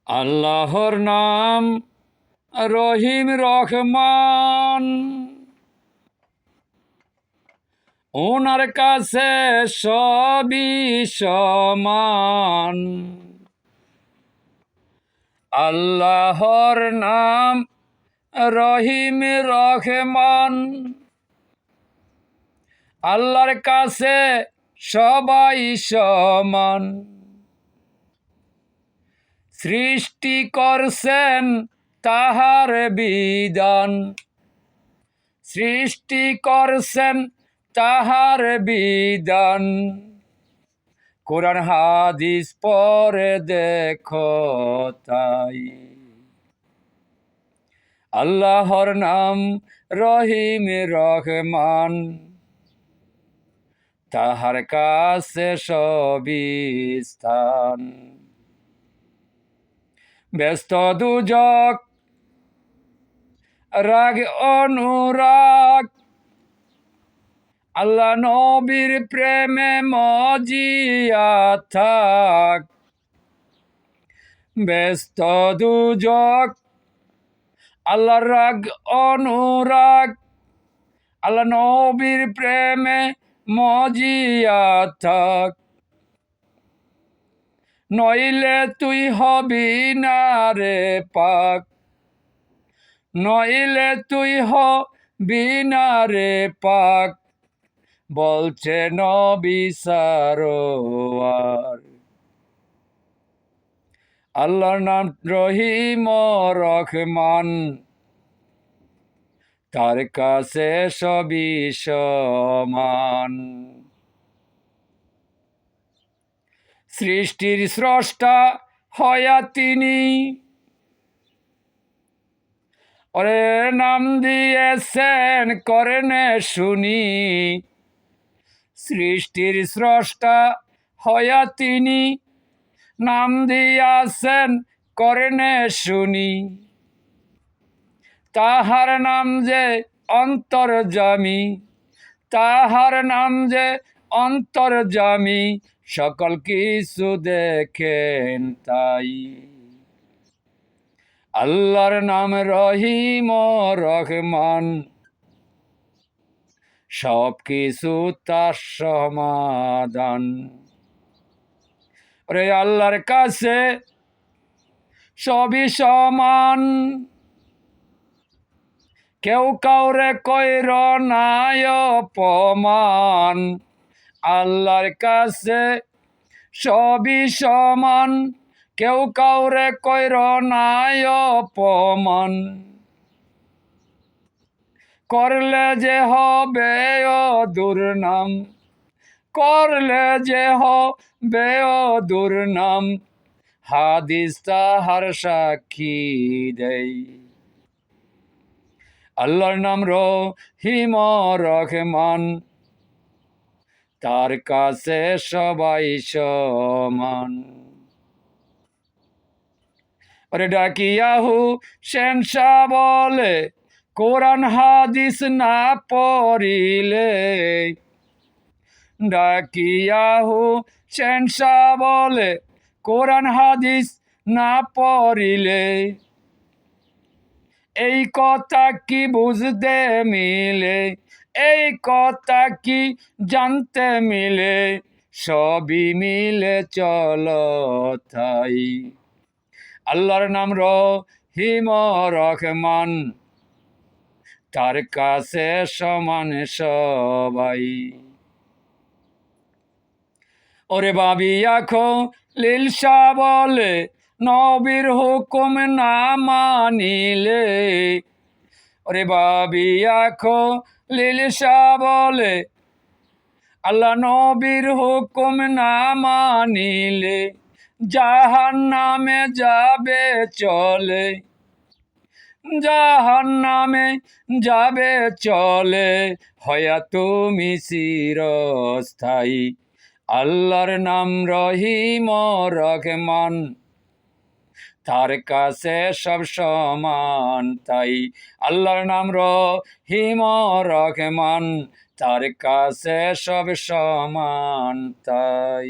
আল্লাহর নাম রহিম রহমান, ওনার কাছে সবই সমান। আল্লাহর নাম রহিম রহমান, আল্লাহর কাছে সবাই সমান। সৃষ্টি করছেন তাহার বিধান, সৃষ্টি করছেন তাহার বিধান। কোরআন হাদিস পড়ে দেখো তাই। আল্লাহর নাম রহিম রহমান, তাহার কাছে সবই স্থান। ব্যস্ত দুজক রাগ অনুরাগ, আল্লাহ নবীর প্রেমে মজিয়া থাক। ব্যস্ত দুজক আল্লাহর রাগ অনুরাগ, আল্লাহ নবীর প্রেমে মজিয়া থাক। নইলে তুই হবি না রে পাক, নইলে তুই হবি না রে পাক, বলছে নবী সারোয়ার। আল্লাহর নাম রহিম রহমান, তার কাছে সবই সমান। সৃষ্টির স্রষ্টা হয়া তিনি, ওরে নাম দিয়েছেন করেনে শুনি। সৃষ্টির স্রষ্টা হয়া তিনি, নাম দিয়াছেন করেনে শুনি। তাহার নাম যে অন্তর্যামী, তাহার নাম যে অন্তর্যামী, সকল কিছু দেখেন তাই। আল্লাহর নাম রহিম রহমান, সব কিছু তার সমাধান। ওরে আল্লাহর কাছে সবই সমান, কেউ কাউরে কইর নাই অপমান। আল্লাহর কাছে সবই সমান, কেউ কাউরে কইর নাই অপমান। করলে যে হবে ও দুর্নাম, করলে যে হবে ও দুর্নাম, হাদিস তাহার সাক্ষী দেই। আল্লাহর নাম রহিম রহমান, তার কাছে সবাই সমান। ওরে ডাকিয়াহু শেনশা বলে, কোরআন হাদিস না পড়িলে। ডাকিয়াহু শেনশা বলে, কোরআন হাদিস না পড়িলে। এই কথা কি বুঝতে মিলে, এই কথা কি জানতে মিলে, সবই মিলে চলো তাই। আল্লাহর নাম রহিম রহমান, তার কাছে সমান সবাই। ওরে বাবিয়া খলিল শাহ বলে, নবীর হুকুম না মানিলে। ওরে বাবিয়া খলিল শাহ বলে, আল্লাহ নবীর হুকুম না মানিলে, জাহান্নামে যাবে চলে, জাহান্নামে যাবে চলে, হয়া তুমি চিরস্থায়ী। আল্লাহর নাম রহিম রহমান, তার কাছে সব সমান তাই। আল্লাহর নাম রহিম রহমান, তার কাছে সব সমান তাই।